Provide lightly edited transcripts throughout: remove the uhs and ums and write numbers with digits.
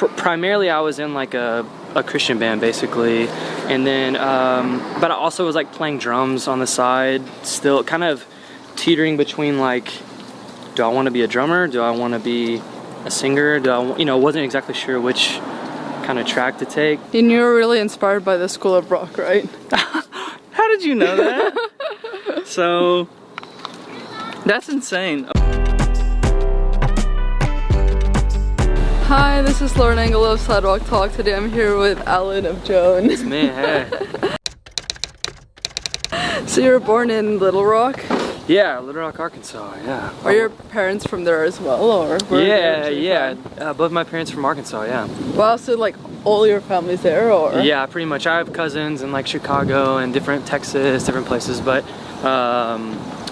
primarily I was in like a Christian band basically, and then but I also was like playing drums on the side, still kind of teetering between like, do I want to be a drummer? Do I want to be a singer? Do I, wasn't exactly sure which kind of track to take. And you were really inspired by the School of Rock, right? How did you know that? So, that's insane. Hi, this is Lauren Engel of Sidewalk Talk. Today I'm here with Alan of JOAN. It's me, hey. So you were born in Little Rock? Yeah, Little Rock, Arkansas, yeah. Are your parents from there as well, or where Yeah. Both my parents from Arkansas, yeah. Wow, so like all your family's there, or? Yeah, pretty much. I have cousins in like Chicago and different Texas, different places, but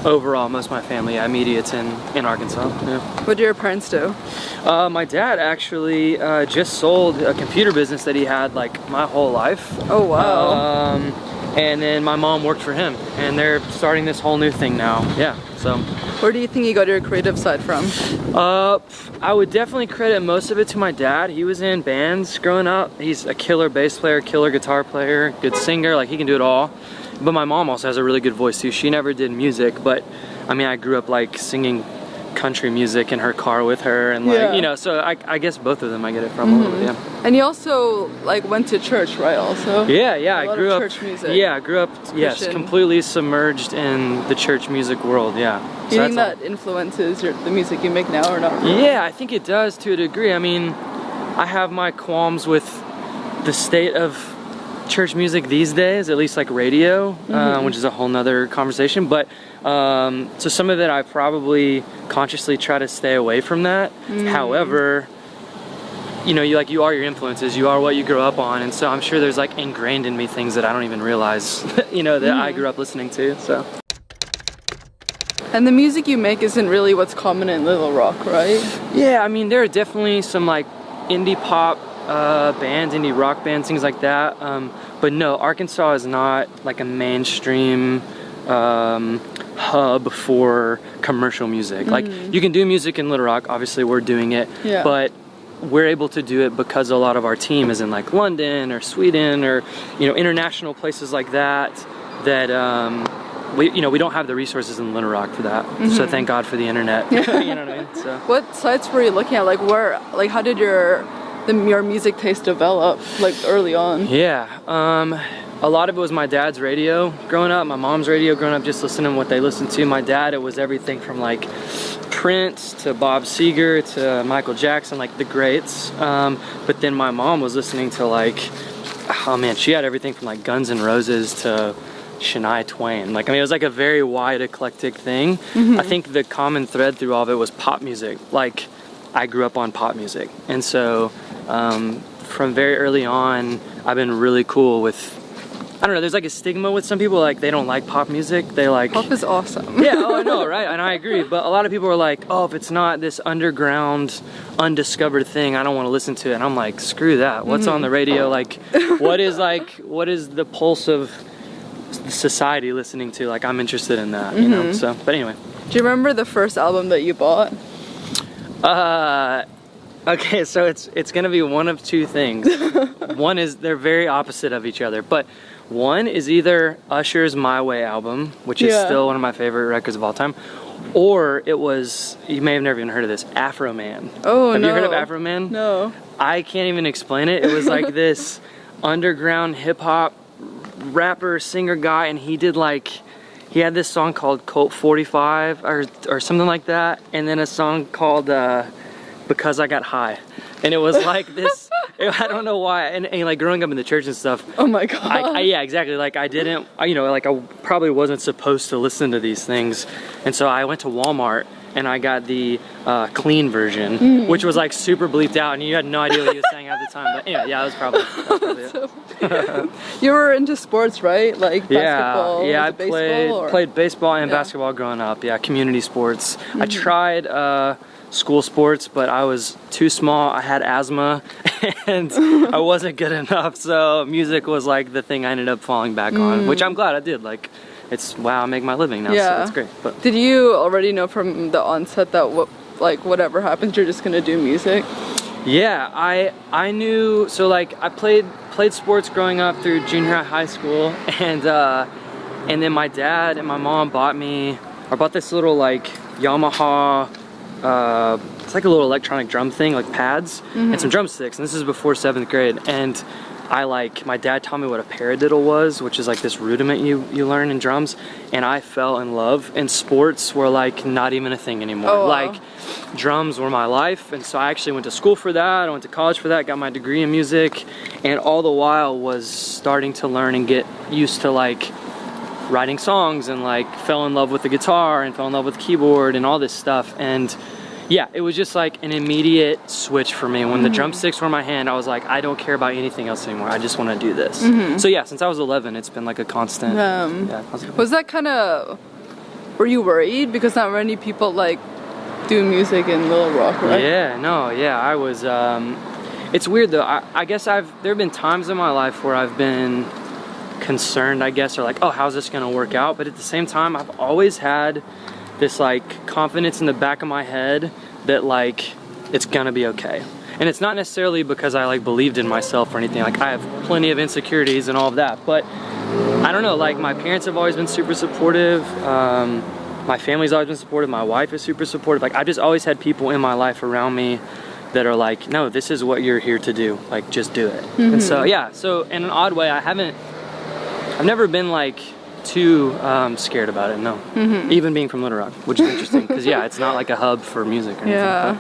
overall, most of my family, immediate's in Arkansas. Yeah. What do your parents do? My dad actually just sold a computer business that he had like my whole life. Oh wow. And then my mom worked for him, and they're starting this whole new thing now. Yeah, so. Where do you think you got your creative side from? I would definitely credit most of it to my dad. He was in bands growing up. He's a killer bass player, killer guitar player, good singer, like he can do it all. But my mom also has a really good voice too. She never did music, but I mean, I grew up like singing country music in her car with her, and like, so I guess both of them I get it from a little bit, yeah. And you also like went to church, right, also? Yeah, I grew up, church music. Yeah, I grew up, yes, completely submerged in the church music world, yeah. Do you think that influences the music you make now, or not really? Yeah, I think it does to a degree. I mean, I have my qualms with the state of church music these days, at least like radio, which is a whole nother conversation, but so some of it I probably consciously try to stay away from that. However, you are your influences, you are what you grow up on, and so I'm sure there's like ingrained in me things that I don't even realize that I grew up listening to. So. And the music you make isn't really what's common in Little Rock, right? Yeah, I mean, there are definitely some like indie pop bands, indie rock bands, things like that. But no, Arkansas is not like a mainstream hub for commercial music. Like, you can do music in Little Rock, obviously we're doing it, but we're able to do it because a lot of our team is in like London or Sweden or international places like that. We don't have the resources in Little Rock for that. So thank God for the internet. You know what I mean? So. What sites were you looking at? Like how did your music taste develop, like early on? Yeah, a lot of it was my dad's radio growing up, my mom's radio growing up, just listening to what they listened to. My dad, it was everything from like Prince to Bob Seger to Michael Jackson, like the greats. But then my mom was listening to like, oh man, she had everything from like Guns N' Roses to Shania Twain. Like, I mean, it was like a very wide, eclectic thing. I think the common thread through all of it was pop music. Like, I grew up on pop music, and so from very early on, I've been really cool with, I don't know, there's like a stigma with some people, like they don't like pop music, they like... Pop is awesome. Yeah, I know, right? And I agree, but a lot of people are like, oh, if it's not this underground, undiscovered thing, I don't want to listen to it. And I'm like, screw that. What's on the radio? Like, what is the pulse of society listening to? Like, I'm interested in that, you know? So, but anyway. Do you remember the first album that you bought? Okay, so it's gonna be one of two things. One is, they're very opposite of each other, but one is either Usher's My Way album, which is still one of my favorite records of all time, or it was, you may have never even heard of this, Afro Man. Oh, Have you heard of Afro Man? No. I can't even explain it. It was like this underground hip-hop rapper, singer guy, and he had this song called Colt 45 or something like that, and then a song called Because I Got High. And it was like this, I don't know why, and like growing up in the church and stuff. Oh my God. Yeah, exactly. Like I didn't, like I probably wasn't supposed to listen to these things. And so I went to Walmart and I got the clean version, which was like super bleeped out, and you had no idea what he was saying at the time. But anyway, yeah, that was probably it. You were into sports, right? Like basketball? Yeah, I played baseball and basketball growing up. Yeah, community sports. I tried school sports, but I was too small. I had asthma and I wasn't good enough, so music was like the thing I ended up falling back on, which I'm glad I did. Like, it's I make my living now, so it's great. But did you already know from the onset that whatever happens, you're just gonna do music? Yeah, I knew, so like I played sports growing up through junior high school, and then my dad and my mom bought this little like Yamaha, it's like a little electronic drum thing, like pads, and some drumsticks, and this is before 7th grade, and my dad taught me what a paradiddle was, which is like this rudiment you learn in drums, and I fell in love, and sports were like not even a thing anymore. Oh, wow. Like drums were my life, and so I actually went to school for that, I went to college for that, got my degree in music, and all the while was starting to learn and get used to like writing songs, and like fell in love with the guitar and fell in love with keyboard and all this stuff. And yeah, it was just like an immediate switch for me. When the drumsticks were in my hand, I was like, I don't care about anything else anymore. I just want to do this. So yeah, since I was 11, it's been like a constant. Was that kind of, were you worried? Because not many people like do music in Little Rock, right? Yeah, I was, it's weird though. I guess there have been times in my life where I've been concerned, I guess, or like, oh, how's this gonna work out? But at the same time, I've always had this like confidence in the back of my head that like it's gonna be okay. And it's not necessarily because I like believed in myself or anything. Like I have plenty of insecurities and all of that, but I don't know, like my parents have always been super supportive, my family's always been supportive, my wife is super supportive. Like I've just always had people in my life around me that are like, no, this is what you're here to do, like just do it. And so yeah, so in an odd way, I've never been like too scared about it, no. Even being from Little Rock, which is interesting, because yeah, it's not like a hub for music or anything. Yeah.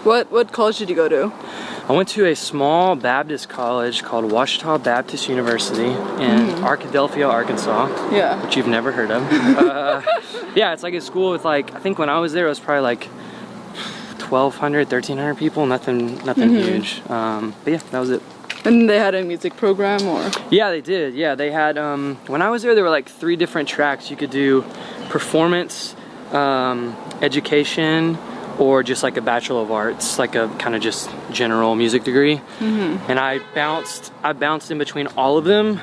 What college did you go to? I went to a small Baptist college called Ouachita Baptist University in Arkadelphia, Arkansas. Yeah. Which you've never heard of. Yeah, it's like a school with like, I think when I was there, it was probably like 1,200, 1,300 people, nothing huge. But yeah, that was it. And they had a music program, or? Yeah, they did. Yeah, they had, when I was there were like 3 different tracks. You could do performance, education, or just like a Bachelor of Arts, like a kind of just general music degree. And I bounced in between all of them,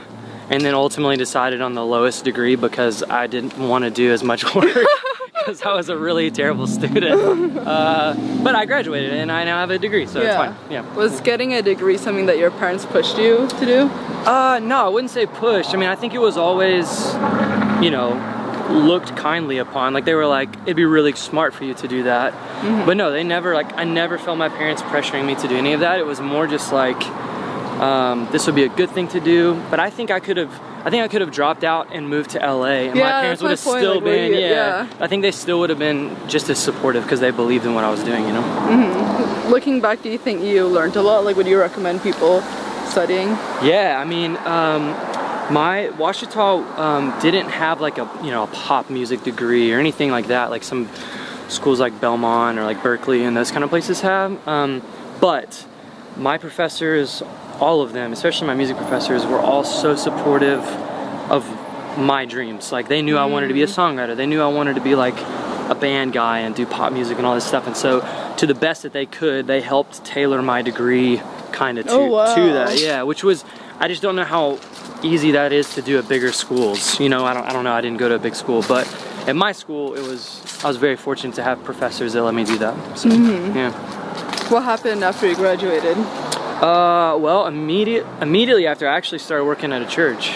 and then ultimately decided on the lowest degree because I didn't want to do as much work. Because I was a really terrible student. But I graduated and I now have a degree, so it's fine. Yeah. Was getting a degree something that your parents pushed you to do? No, I wouldn't say pushed. I mean, I think it was always, you know, looked kindly upon. Like they were like, it'd be really smart for you to do that. But no, they never, like, I never felt my parents pressuring me to do any of that. It was more just like, this would be a good thing to do. But I think I could have dropped out and moved to LA, and my parents would have still been, I think they still would have been just as supportive because they believed in what I was doing, you know? Looking back, do you think you learned a lot? Like, would you recommend people studying? Yeah, I mean, my Ouachita didn't have like a pop music degree or anything like that, like some schools like Belmont or like Berkeley and those kind of places have. But my professors, all of them, especially my music professors, were all so supportive of my dreams. Like they knew I wanted to be a songwriter. They knew I wanted to be like a band guy and do pop music and all this stuff. And so to the best that they could, they helped tailor my degree kind of to that. Yeah, which was, I just don't know how easy that is to do at bigger schools. You know, I don't know, I didn't go to a big school, but at my school, I was very fortunate to have professors that let me do that. So, yeah. What happened after you graduated? Well, immediately after, I actually started working at a church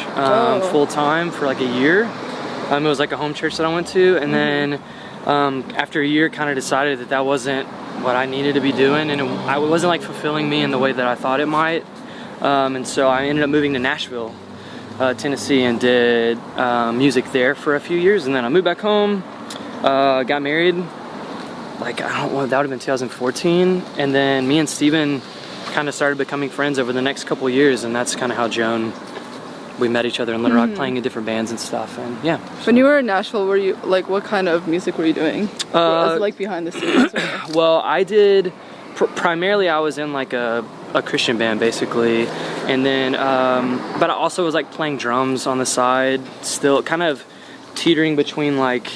full-time for like a year. It was like a home church that I went to, and then after a year kind of decided that wasn't what I needed to be doing, and it wasn't like fulfilling me in the way that I thought it might. And so I ended up moving to Nashville, Tennessee, and did music there for a few years, and then I moved back home, got married, like, that would have been 2014, and then me and Steven kind of started becoming friends over the next couple years, and that's kind of how Joan, we met each other in Little Rock playing in different bands and stuff, and yeah. When you were in Nashville, were you, like, what kind of music were you doing? Was it like behind the scenes? Or? Well, I did, primarily I was in like a Christian band basically, and then, but I also was like playing drums on the side, still kind of teetering between like,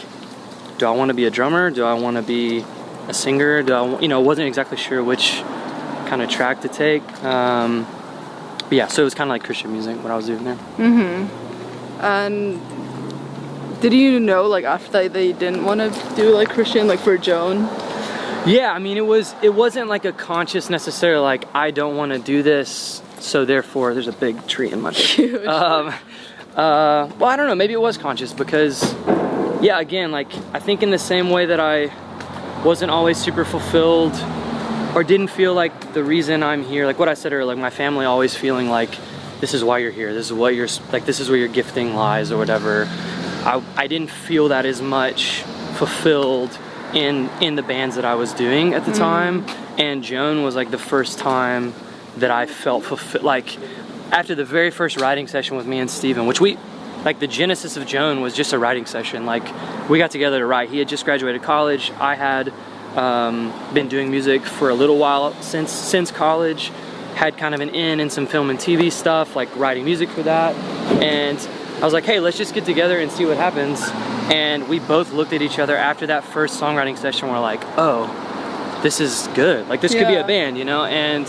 do I want to be a drummer? Do I want to be a singer? Wasn't exactly sure which kind of track to take. But yeah, so it was kind of like Christian music, what I was doing there. And did you know, like, after that they didn't want to do like Christian, like for Joan? Yeah, I mean, it wasn't like a conscious necessarily like I don't want to do this, so therefore there's a big tree in my Huge. well, I don't know, maybe it was conscious because yeah, again, like I think in the same way that I wasn't always super fulfilled or didn't feel like the reason I'm here, like what I said earlier, like my family always feeling like this is why you're here, this is what you're like, this is where your gifting lies or whatever. I didn't feel that as much fulfilled in the bands that I was doing at the time, and JOAN was like the first time that I felt fulfilled. Like after the very first writing session with me and Steven, which like the genesis of JOAN was just a writing session. Like we got together to write. He had just graduated college. I had been doing music for a little while since college, had kind of an in some film and TV stuff, like writing music for that, and I was like, hey, let's just get together and see what happens. And we both looked at each other after that first songwriting session. We're like, oh, this is good. Like this could be a band, you know? And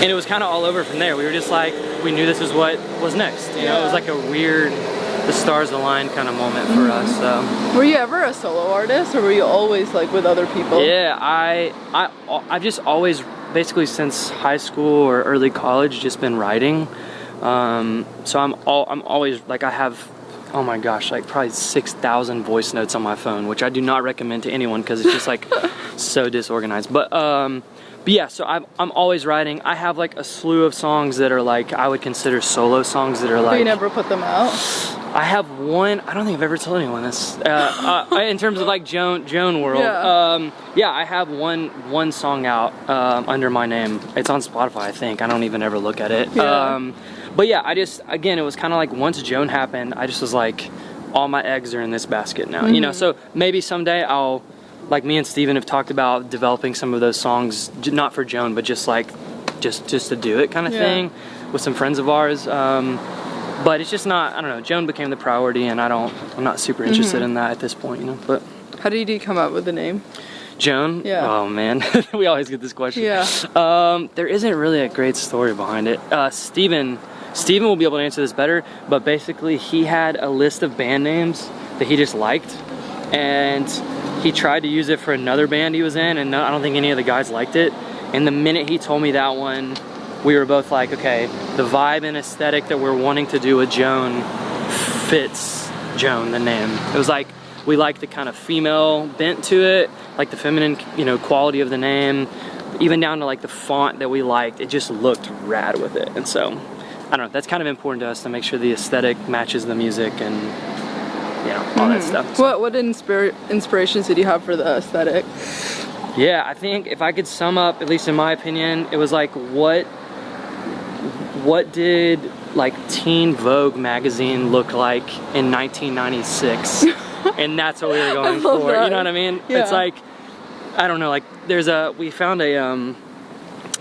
it was kind of all over from there. We were just like, we knew this is what was next. You know, it was like a weird, the stars aligned kind of moment for us. So. Were you ever a solo artist, or were you always like with other people? Yeah, I've just always, basically since high school or early college, just been writing. So I'm always like, I have, oh my gosh, like probably 6,000 voice notes on my phone, which I do not recommend to anyone because it's just like so disorganized. But yeah, so I'm always writing. I have like a slew of songs that are like, I would consider solo songs that are like. But you never put them out? I have one, I don't think I've ever told anyone this, in terms of like JOAN world. Yeah, I have one song out under my name. It's on Spotify, I think. I don't even ever look at it. Yeah. But yeah, again, it was kind of like once JOAN happened, I just was like, all my eggs are in this basket now, you know? So maybe someday I'll, like me and Steven have talked about developing some of those songs, not for JOAN, but just like, just to do it kind of thing with some friends of ours. But it's just not, I don't know, JOAN became the priority and I'm not super interested in that at this point, you know, but. How did you come up with the name? JOAN? Yeah. Oh man, we always get this question. Yeah. There isn't really a great story behind it. Steven will be able to answer this better, but basically he had a list of band names that he just liked, and he tried to use it for another band he was in, and I don't think any of the guys liked it. And the minute he told me that one, we were both like, okay, the vibe and aesthetic that we're wanting to do with JOAN fits JOAN, the name. It was like, we liked the kind of female bent to it, like the feminine, you know, quality of the name, even down to like the font that we liked. It just looked rad with it. And so, I don't know, that's kind of important to us to make sure the aesthetic matches the music and, you know, all that stuff. What inspirations did you have for the aesthetic? Yeah, I think if I could sum up, at least in my opinion, it was like what did like teen Vogue magazine look like in 1996? And that's what we were going for. That. You know what I mean? Yeah. It's like, I don't know, like we found an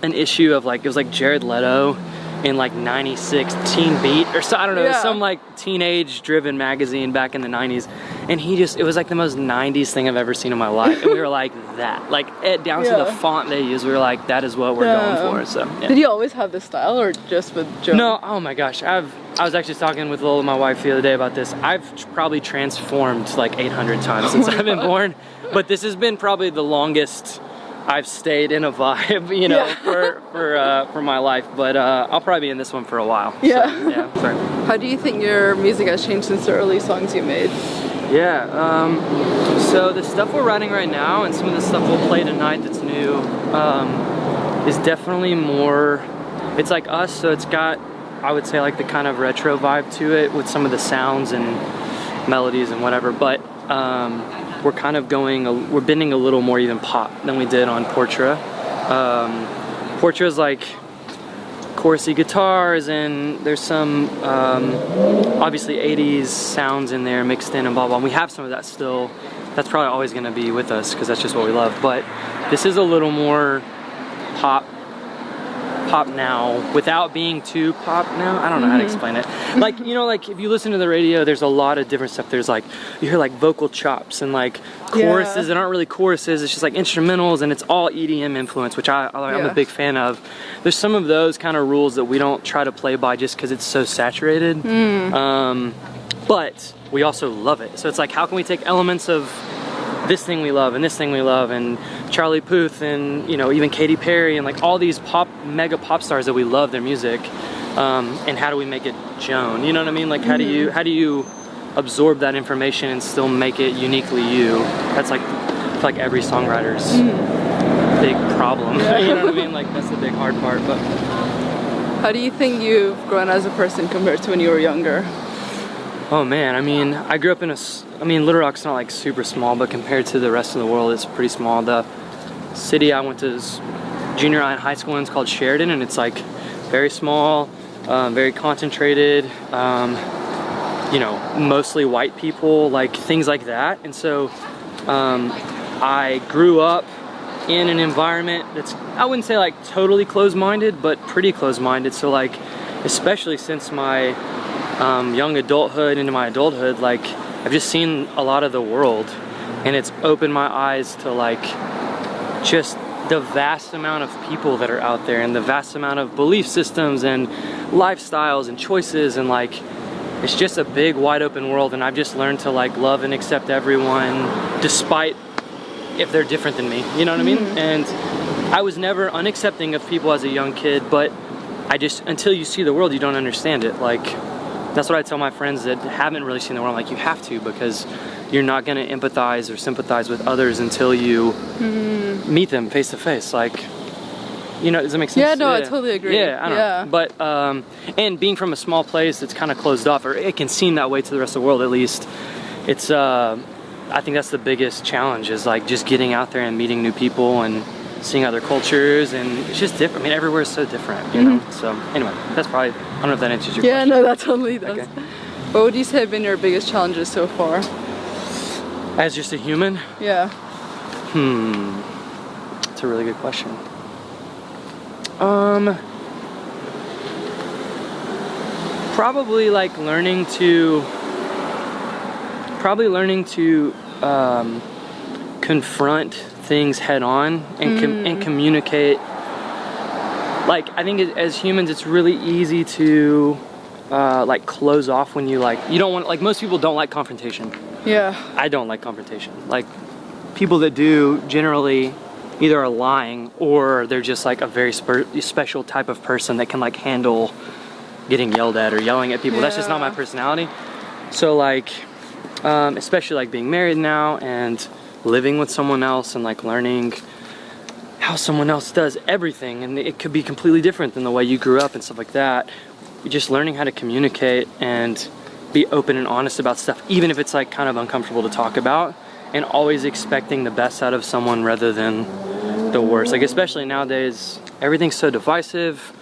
issue of like, it was like Jared Leto in like 96 Teen Beat or so, I don't know, some like teenage driven magazine back in the 90s, and it was like the most 90s thing I've ever seen in my life, and we were like that, like down to the font they use, we were like, that is what we're going for. So Did you always have this style, or just with JOAN? No, oh my gosh, I was actually talking with Lola, my wife, the other day about this. I've probably transformed like 800 times since I've been born, but this has been probably the longest I've stayed in a vibe, you know, for my life. But I'll probably be in this one for a while. Yeah. So, yeah. Sorry. How do you think your music has changed since the early songs you made? Yeah. So the stuff we're writing right now, and some of the stuff we'll play tonight that's new, is definitely more. It's like us, so it's got, I would say, like the kind of retro vibe to it with some of the sounds and melodies and whatever. But we're kind of we're bending a little more even pop than we did on Portra. Portra's like chorusy guitars, and there's some obviously 80s sounds in there mixed in and blah blah. And we have some of that still. That's probably always going to be with us because that's just what we love. But this is a little more pop now without being too pop now. I don't know how to explain it. Like, you know, like if you listen to the radio, there's a lot of different stuff. There's like, you hear like vocal chops and like choruses that aren't really choruses. It's just like instrumentals, and it's all EDM influence, which I'm a big fan of. There's some of those kind of rules that we don't try to play by just because it's so saturated. But we also love it. So it's like, how can we take elements of this thing we love and this thing we love and Charlie Puth and, you know, even Katy Perry and like all these mega pop stars that we love their music, and how do we make it Joan? You know what I mean? Like how do you absorb that information and still make it uniquely you? That's like, I feel like every songwriter's big problem. Yeah. You know what I mean? Like that's the big hard part. But how do you think you've grown as a person compared to when you were younger? oh man, I mean, I grew up in Little Rock's not like super small, but compared to the rest of the world, it's pretty small. The city I went to is junior high and high school, and it's called Sheridan, and it's like very small, very concentrated, you know, mostly white people, like things like that. And so I grew up in an environment that's, I wouldn't say like totally closed-minded, but pretty closed-minded. So like, especially since my young adulthood into my adulthood, like I've just seen a lot of the world, and it's opened my eyes to like just the vast amount of people that are out there and the vast amount of belief systems and lifestyles and choices, and like it's just a big wide open world. And I've just learned to like love and accept everyone despite if they're different than me, you know what I mean? And I was never unaccepting of people as a young kid, but I just, until you see the world, you don't understand it. Like that's what I tell my friends that haven't really seen the world. I'm like, you have to, because you're not going to empathize or sympathize with others until you meet them face to face. Like, you know, does that make sense? Yeah, no, I totally agree. Yeah, I know. But, and being from a small place that's kind of closed off, or it can seem that way to the rest of the world at least, it's, I think that's the biggest challenge, is like just getting out there and meeting new people and seeing other cultures, and it's just different. I mean, everywhere is so different, you know? So anyway, that's probably, I don't know if that answers your question. Yeah, no, that totally does. Okay. What would you say have been your biggest challenges so far? As just a human? Yeah. That's a really good question. Probably like learning to confront things head on and communicate. Like, I think as humans, it's really easy to like close off when you don't want, like most people don't like confrontation. Yeah. I don't like confrontation. Like, people that do generally either are lying or they're just like a very special type of person that can like handle getting yelled at or yelling at people. Yeah. That's just not my personality. So like, especially like being married now and living with someone else and like learning how someone else does everything, and it could be completely different than the way you grew up and stuff like that. Just learning how to communicate and be open and honest about stuff, even if it's like kind of uncomfortable to talk about, and always expecting the best out of someone rather than the worst. Like, especially nowadays, everything's so divisive.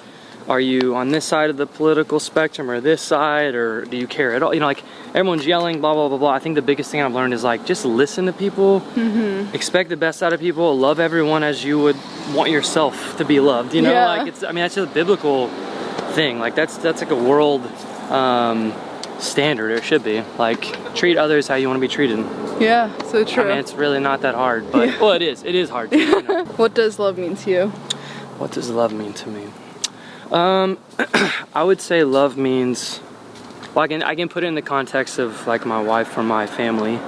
Are you on this side of the political spectrum or this side, or do you care at all? You know, like everyone's yelling, blah, blah, blah, blah. I think the biggest thing I've learned is like, just listen to people, expect the best out of people, love everyone as you would want yourself to be loved, you know? Yeah. Like, it's, I mean, that's just a biblical thing. Like, that's like a world standard, or it should be. Like, treat others how you want to be treated. Yeah, so true. I mean, it's really not that hard, but, well, it is hard to, you know? What does love mean to you? What does love mean to me? I would say love means, well, I can put it in the context of like my wife or my family.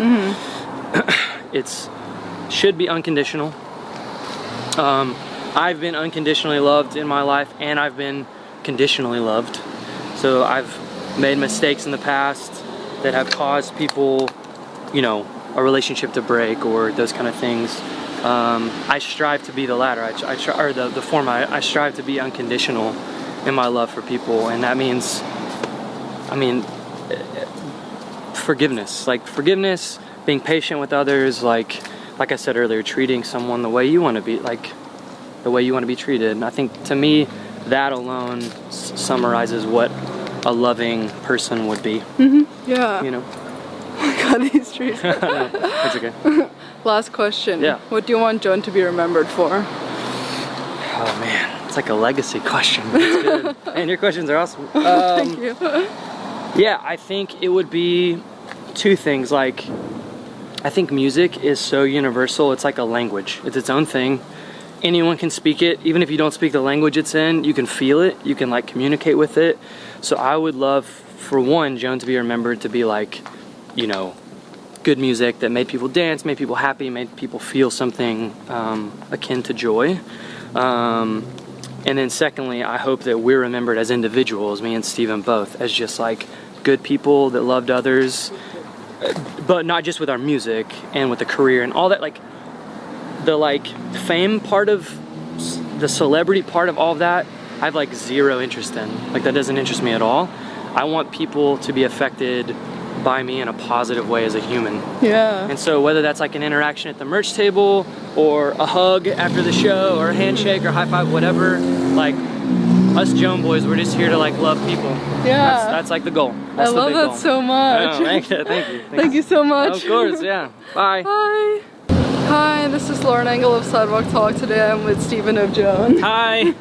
It's should be unconditional. I've been unconditionally loved in my life, and I've been conditionally loved. So I've made mistakes in the past that have caused people, you know, a relationship to break or those kind of things. I strive to be the latter. The former. I strive to be unconditional in my love for people, and that means, I mean, forgiveness. Like forgiveness, being patient with others. Like I said earlier, treating someone the way you want to be, like the way you want to be treated. And I think to me, that alone summarizes what a loving person would be. Yeah. You know. Oh my God, these trees. That's okay. Last question. Yeah. What do you want Joan to be remembered for? Oh man, it's like a legacy question. That's good. And your questions are awesome. Thank you. Yeah, I think it would be two things. Like, I think music is so universal. It's like a language. It's its own thing. Anyone can speak it. Even if you don't speak the language it's in, you can feel it. You can like communicate with it. So I would love, for one, Joan to be remembered to be like, you know, good music that made people dance, made people happy, made people feel something akin to joy. And then secondly, I hope that we're remembered as individuals, me and Steven both, as just like good people that loved others, but not just with our music and with the career and all that, like the like fame part of the celebrity part of all of that, I have like zero interest in. Like that doesn't interest me at all. I want people to be affected by me in a positive way as a human. Yeah. And so whether that's like an interaction at the merch table or a hug after the show or a handshake or high five, whatever, like us Joan boys, we're just here to like love people. Yeah. That's like the goal. That's I the love big that goal. so much. Oh, thank you. Thank you so much. Of course, yeah. Bye. Hi. Hi, this is Lauren Engel of Sidewalk Talk. Today I'm with Steven of JOAN. Hi.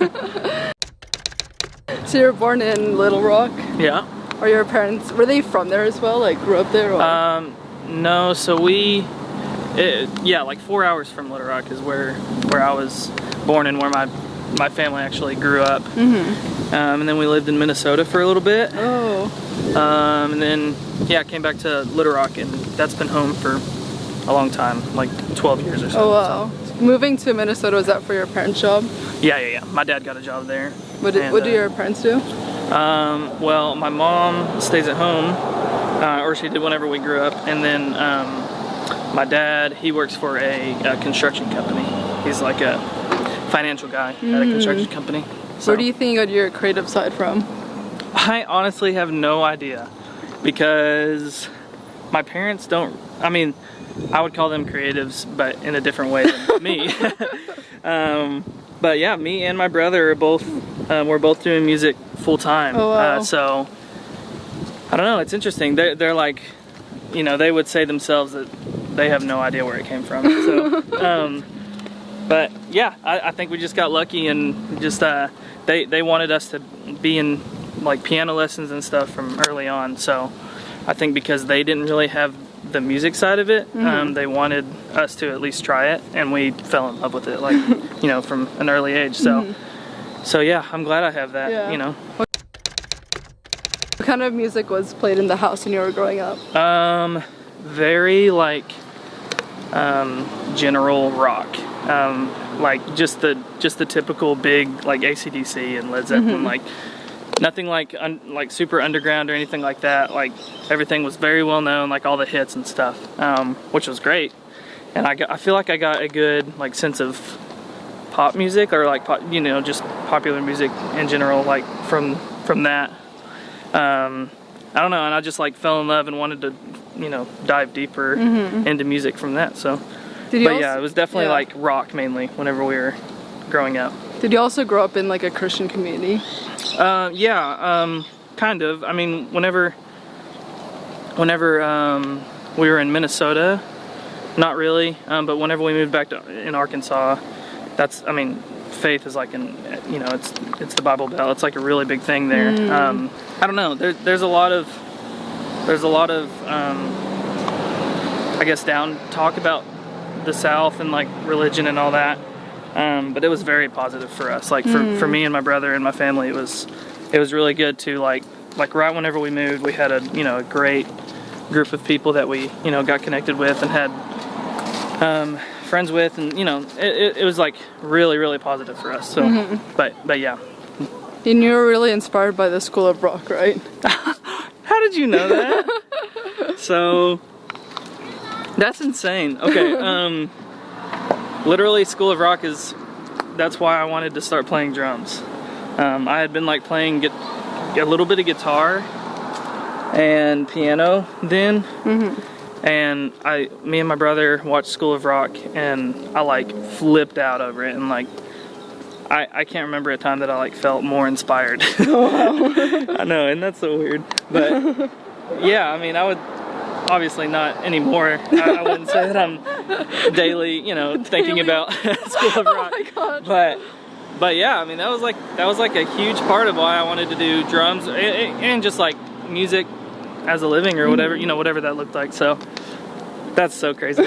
So you were born in Little Rock? Yeah. Are your parents, were they from there as well? Like grew up there? Or? No, so yeah, like 4 hours from Little Rock is where I was born and where my family actually grew up. And then we lived in Minnesota for a little bit. Oh. And then, yeah, came back to Little Rock, and that's been home for a long time, like 12 years or so. Oh wow. So. Moving to Minnesota, was that for your parents' job? Yeah. My dad got a job there. What do your parents do? Well, my mom stays at home, or she did whenever we grew up, and then my dad, he works for a construction company. He's like a financial guy at a construction company. So, where do you think you got your creative side from? I honestly have no idea, because my parents don't, I mean, I would call them creatives, but in a different way than me. But yeah, me and my brother are both, we're both doing music full time. Oh, wow. So I don't know, it's interesting. They're like, you know, they would say themselves that they have no idea where it came from. So, but yeah, I think we just got lucky, and just they wanted us to be in like piano lessons and stuff from early on. So I think because they didn't really have the music side of it, they wanted us to at least try it, and we fell in love with it, like, you know, from an early age. So so yeah, I'm glad I have that. Yeah. You know, What kind of music was played in the house when you were growing up? very like general rock, like just the typical big like AC/DC and Led Zeppelin, like nothing like super underground or anything like that. Like everything was very well known, like all the hits and stuff, which was great. And I feel like I got a good like sense of pop music, or like pop, you know, just popular music in general, like from that. I don't know, and I just like fell in love and wanted to, you know, dive deeper into music from that. So, yeah, it was definitely like rock mainly whenever we were growing up. Did you also grow up in like a Christian community? Yeah, kind of. I mean, whenever we were in Minnesota, not really, but whenever we moved back in Arkansas, that's, I mean, faith is like you know, it's the Bible Belt. It's like a really big thing there. I don't know. There's a lot of I guess down talk about the South and like religion and all that. But it was very positive for us. Like for me and my brother and my family, it was really good to like right whenever we moved, we had a great group of people that we got connected with and had friends with, and it was like really positive for us. So but yeah. And you were really inspired by the School of Rock, right? How did you know that? So that's insane. Okay, literally School of Rock that's why I wanted to start playing drums. I had been like playing a little bit of guitar and piano then, and me and my brother watched School of Rock, and I like flipped out over it, and like I can't remember a time that I like felt more inspired. I know, and that's so weird, but yeah, I mean, I would obviously not anymore. I wouldn't say that I'm daily, thinking about School of Rock. Oh my God. But yeah, I mean, that was like a huge part of why I wanted to do drums and just like music as a living or whatever, whatever that looked like. So that's so crazy.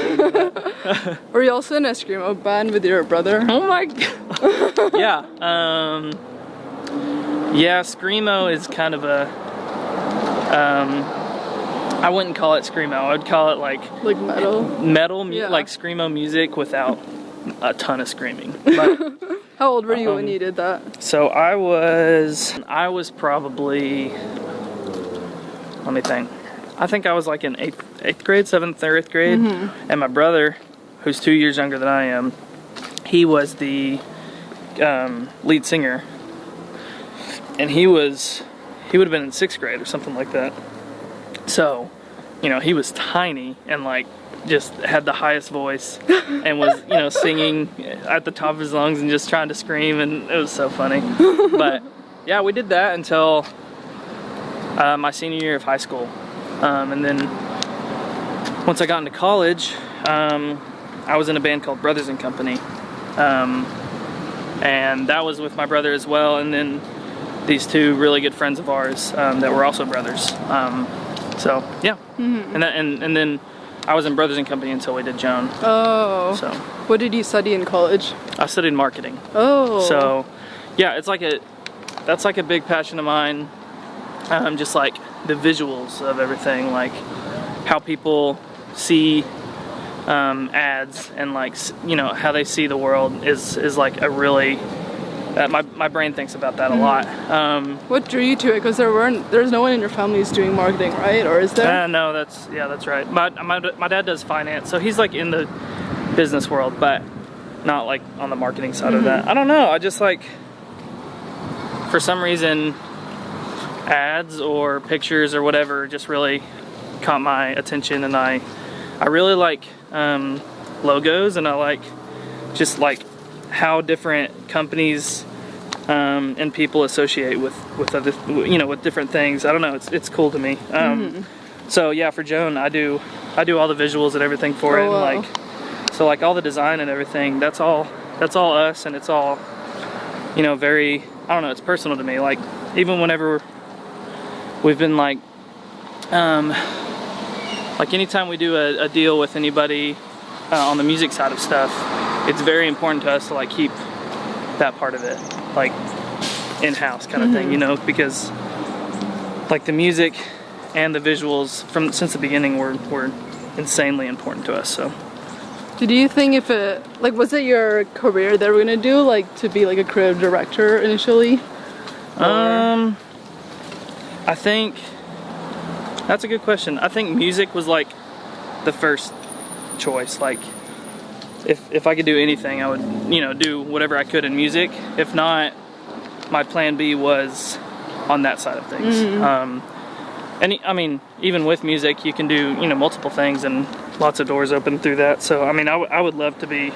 Were you also in a screamo band with your brother? Oh my God. Yeah. Yeah, screamo is kind of I wouldn't call it screamo. I would call it like metal, yeah. Like screamo music without a ton of screaming. But, how old were you when you did that? So I was probably, let me think. I think I was like in eighth grade, 7th or 8th grade, and my brother, who's 2 years younger than I am, he was the lead singer, and he would have been in 6th grade or something like that. So, you know, he was tiny and like just had the highest voice and was, you know, singing at the top of his lungs and just trying to scream, and it was so funny. But yeah, we did that until my senior year of high school. And then once I got into college, I was in a band called Brothers and Company. And that was with my brother as well, and then these two really good friends of ours that were also brothers. So yeah, and then I was in Brothers and Company until we did JOAN. Oh. So what did you study in college? I studied marketing. Oh. So yeah, that's like a big passion of mine. Just like the visuals of everything, like how people see ads and like, you know, how they see the world is like a really my brain thinks about that a lot. What drew you to it? Because there's no one in your family who's doing marketing, right? Or is there? No, that's right. My dad does finance, so he's like in the business world, but not like on the marketing side of that. I don't know. I just like, for some reason, ads or pictures or whatever just really caught my attention, and I really like logos, and I like just like how different companies and people associate with other, you know, with different things. I don't know, it's cool to me. So yeah, for JOAN, I do all the visuals and everything for it, and like, so like all the design and everything, that's all us, and it's all, you know, very, I don't know, it's personal to me. Like even whenever we've been like anytime we do a deal with anybody on the music side of stuff, it's very important to us to like keep that part of it like in-house kind of thing, you know, because like the music and the visuals since the beginning were insanely important to us. So did you think if it, like, was it your career that we're gonna do, like, to be like a creative director initially? I think that's a good question. I think music was like the first choice. Like if I could do anything, I would, you know, do whatever I could in music. If not, my plan B was on that side of things. And I mean, even with music, you can do, you know, multiple things, and lots of doors open through that. So I mean, I would love to be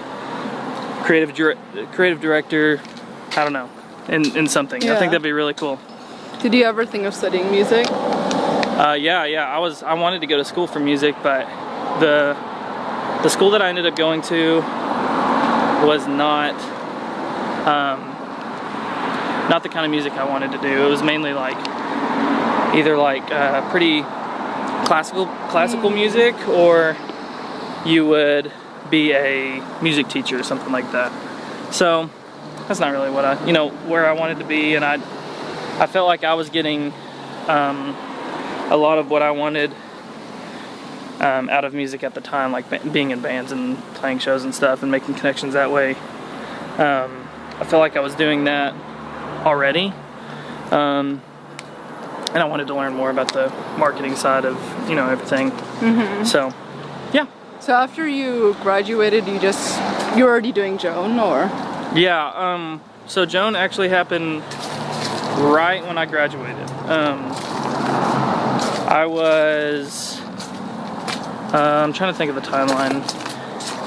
creative director. I don't know, in something. Yeah. I think that'd be really cool. Did you ever think of studying music? Yeah. I wanted to go to school for music, but the school that I ended up going to was not the kind of music I wanted to do. It was mainly like either like pretty classical music, or you would be a music teacher or something like that. So that's not really what where I wanted to be, and I felt like I was getting a lot of what I wanted out of music at the time, like being in bands and playing shows and stuff and making connections that way. I felt like I was doing that already, and I wanted to learn more about the marketing side of, you know, everything. So yeah. So after you graduated, you were already doing JOAN, or? Yeah, so JOAN actually happened right when I graduated. I'm trying to think of the timeline.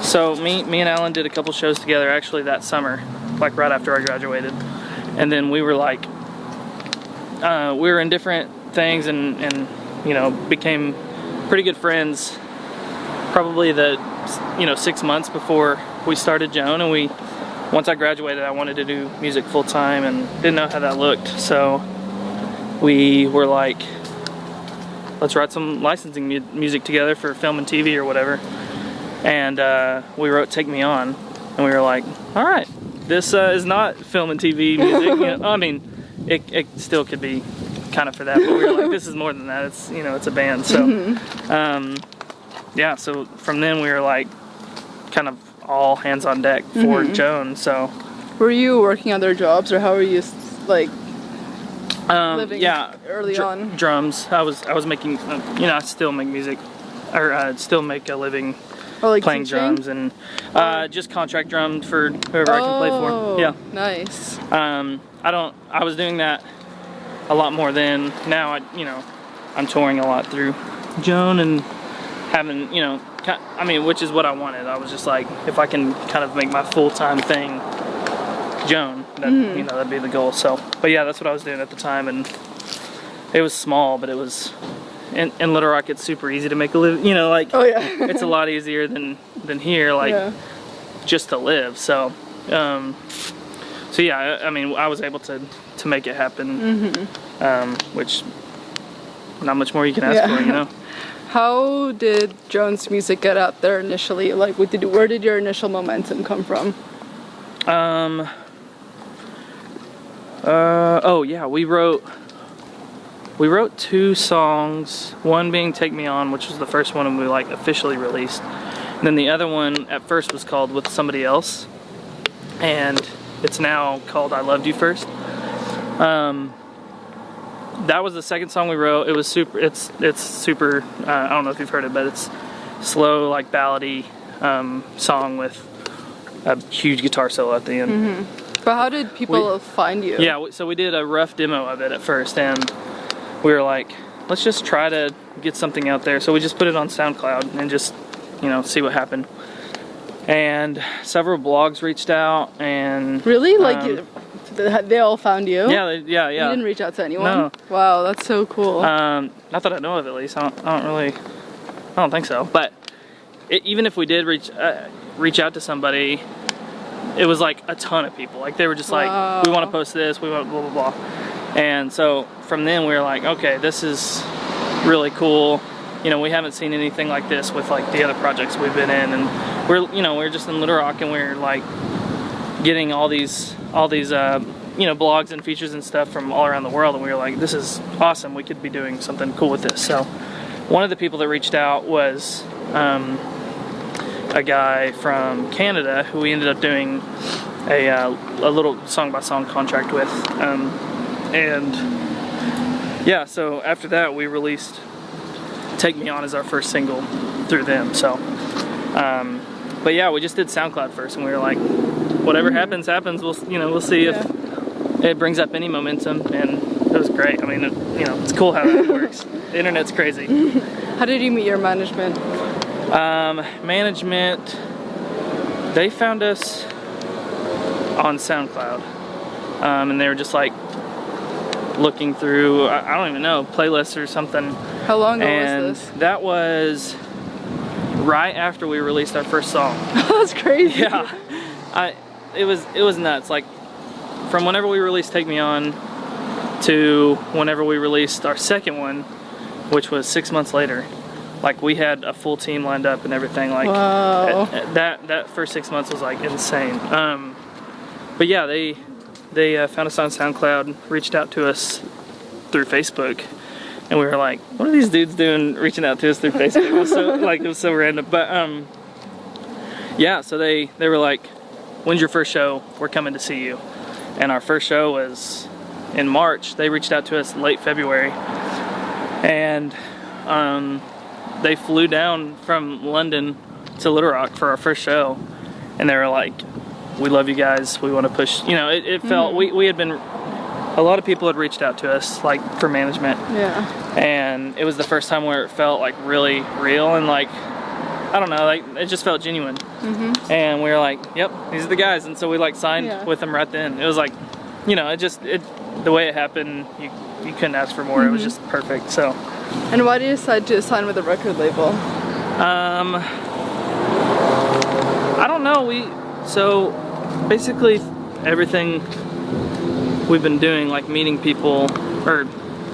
So me and Alan did a couple shows together actually that summer, like right after I graduated. And then we were like, we were in different things, and you know, became pretty good friends probably 6 months before we started JOAN. And once I graduated, I wanted to do music full time and didn't know how that looked. So we were like, let's write some licensing music together for film and TV or whatever. And we wrote Take Me On, and we were like, all right, this is not film and TV music. You know, I mean, it still could be kind of for that, but we were like, this is more than that. It's, you know, it's a band. So, yeah. So from then we were like, kind of all hands on deck for JOAN. So, were you working other jobs, or how were you like living early on? Drums. I was making, you know, I still make music, or still make a living like playing teaching? drums, and just contract drums for whoever I can play for. Yeah. Nice. I was doing that a lot more then. Now you know, I'm touring a lot through JOAN and having, you know, I mean, which is what I wanted. I was just like, if I can kind of make my full-time thing JOAN, then you know, that'd be the goal. So, but yeah, that's what I was doing at the time, and it was small, but it was in Little Rock. It's super easy to make a living. You know, like it's a lot easier than here, like just to live. So, so yeah, I mean, I was able to make it happen, which not much more you can ask for, you know. How did JOAN's music get out there initially? Like, where did your initial momentum come from? Oh yeah, we wrote 2 songs, one being Take Me On, which was the first one we like officially released. And then the other one at first was called With Somebody Else, and it's now called I Loved You First. That was the second song we wrote. It was super, it's super, I don't know if you've heard it, but it's slow, like ballady song with a huge guitar solo at the end. But how did people find you? Yeah, so we did a rough demo of it at first, and we were like, let's just try to get something out there. So we just put it on SoundCloud and just, you know, see what happened. And several blogs reached out, and really, like they all found you? Yeah. You didn't reach out to anyone? No. Wow, that's so cool. Not that I know of, at least. I don't think so. But even if we did reach out to somebody, it was like a ton of people. Like they were just like, we want to post this, we want blah blah blah. And so from then we were like, okay, this is really cool. You know, we haven't seen anything like this with like the other projects we've been in, and we're just in Little Rock, and we're like getting all these you know, blogs and features and stuff from all around the world, and we were like, this is awesome, we could be doing something cool with this. So one of the people that reached out was a guy from Canada who we ended up doing a little song by song contract with, and yeah, so after that we released Take Me On as our first single through them. So but yeah, we just did SoundCloud first, and we were like, whatever happens, we'll see if it brings up any momentum, and it was great. I mean, you know, it's cool how that works. The internet's crazy. How did you meet your management? Management, they found us on SoundCloud, and they were just like looking through, I don't even know, playlists or something. How long ago was this? That was right after we released our first song. That's crazy. Yeah, it was nuts. Like from whenever we released Take Me On to whenever we released our second one, which was 6 months later, like we had a full team lined up and everything. Like that first 6 months was like insane. But yeah, they found us on SoundCloud, reached out to us through Facebook, and we were like, what are these dudes doing reaching out to us through Facebook? It was so random. But yeah, so they were like, when's your first show? We're coming to see you. And our first show was in March. They reached out to us late February, and they flew down from London to Little Rock for our first show, and they were like, we love you guys, we want to push, you know, it felt, we had been, a lot of people had reached out to us, like, for management. Yeah. And it was the first time where it felt, like, really real, and, like, I don't know, like, it just felt genuine. And we were like, yep, these are the guys, and so we, like, signed with them right then. It was like, you know, the way it happened, you couldn't ask for more. It was just perfect, so. And why did you decide to sign with a record label? I don't know, so basically everything we've been doing, like meeting people, or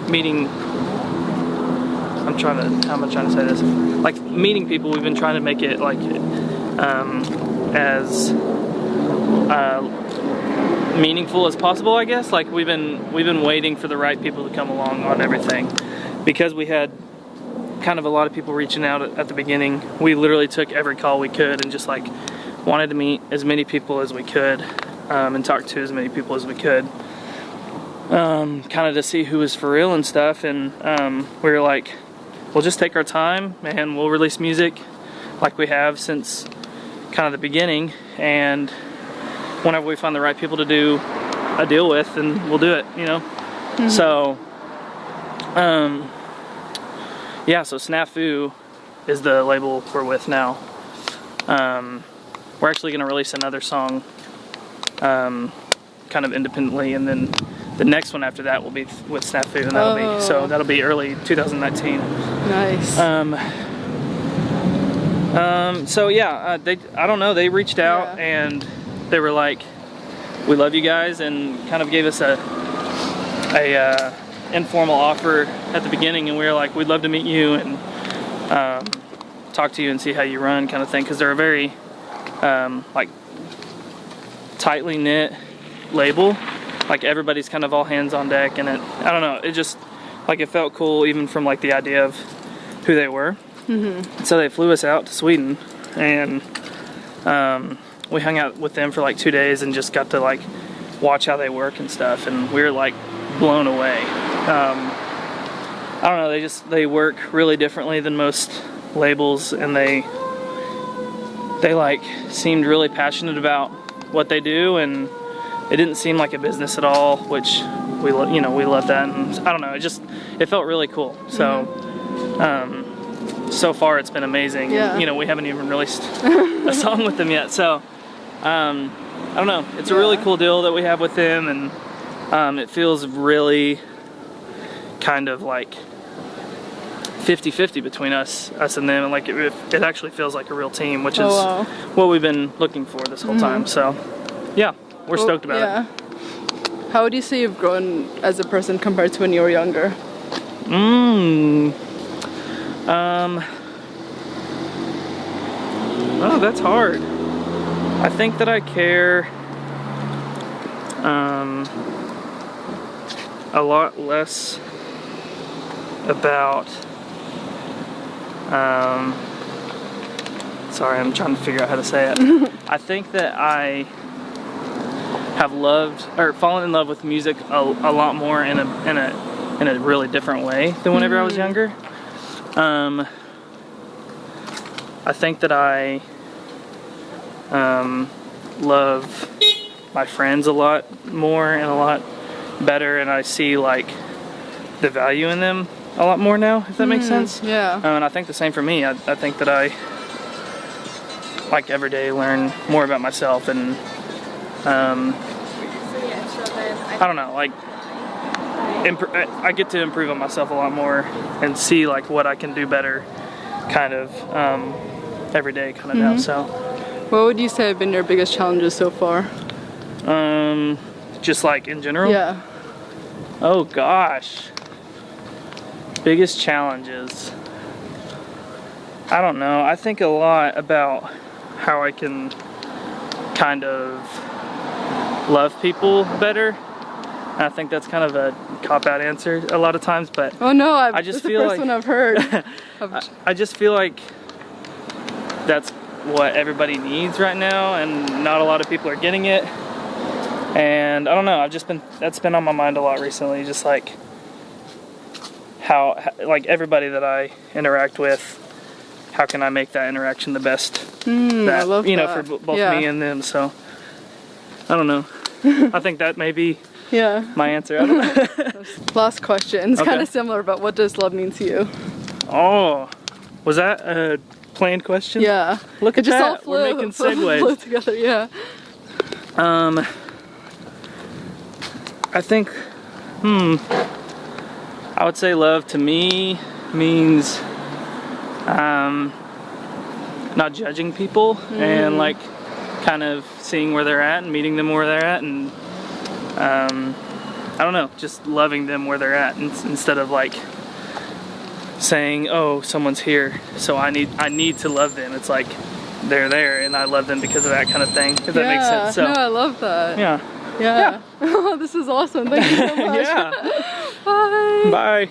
meeting, how am I trying to say this? Like meeting people, we've been trying to make it like as meaningful as possible, I guess. Like we've been waiting for the right people to come along on everything, because we had kind of a lot of people reaching out at the beginning. We literally took every call we could and just like wanted to meet as many people as we could, and talk to as many people as we could, kind of to see who was for real and stuff. And we were like, we'll just take our time and we'll release music like we have since kind of the beginning, and whenever we find the right people to do a deal with, then we'll do it, you know. So yeah, so Snafu is the label we're with now. We're actually going to release another song kind of independently, and then the next one after that will be with Snafu, and that'll be early 2019. Nice. So yeah, I don't know, they reached out and they were like, we love you guys, and kind of gave us a informal offer at the beginning, and we were like, we'd love to meet you and talk to you and see how you run, kind of thing, because they're a very like tightly knit label. Like everybody's kind of all hands on deck, and I don't know, it just like it felt cool even from like the idea of who they were. So they flew us out to Sweden, and we hung out with them for like 2 days and just got to like watch how they work and stuff, and we were like blown away. I don't know, they work really differently than most labels, and they like seemed really passionate about what they do, and it didn't seem like a business at all, which we love that. And I don't know, it felt really cool. So so far it's been amazing. You know, we haven't even released a song with them yet, so I don't know, it's a really cool deal that we have with them, and it feels really kind of like 50-50 between us and them, and like it actually feels like a real team, which is what we've been looking for this whole time. So yeah, we're stoked about it. How would you say you've grown as a person compared to when you were younger? Oh, that's hard. I think that I care a lot less about sorry, I'm trying to figure out how to say it. I think that I have loved or fallen in love with music a lot more in a really different way than whenever I was younger. I think that I love my friends a lot more and a lot better, and I see like the value in them a lot more now, if that makes sense. Yeah. And I think the same for me. I think that I like every day learn more about myself, and I don't know, like I get to improve on myself a lot more and see like what I can do better kind of every day kind of now. So what would you say have been your biggest challenges so far? Just like in general? Yeah. Oh gosh. Biggest challenges. I don't know. I think a lot about how I can kind of love people better. And I think that's kind of a cop-out answer a lot of times, but oh no, I just it's feel the first like one I've heard. I just feel like that's what everybody needs right now, and not a lot of people are getting it. And I don't know, that's been on my mind a lot recently, just like how like everybody that I interact with, how can I make that interaction the best I love you know, that. for both me and them. So I don't know. I think that may be my answer. I don't know. Last question. It's kind of similar, but what does love mean to you? Oh, was that a planned question? Yeah. Look at just that. all flew, We're making segues. flew together. Yeah. I think, I would say love to me means not judging people and like kind of seeing where they're at and meeting them where they're at, and I don't know, just loving them where they're at, instead of like saying, oh, someone's here, so I need to love them. It's like they're there and I love them because of that kind of thing, if that makes sense. So no, I love that. yeah. Yeah. This is awesome. Thank you so much. Yeah. Bye. Bye.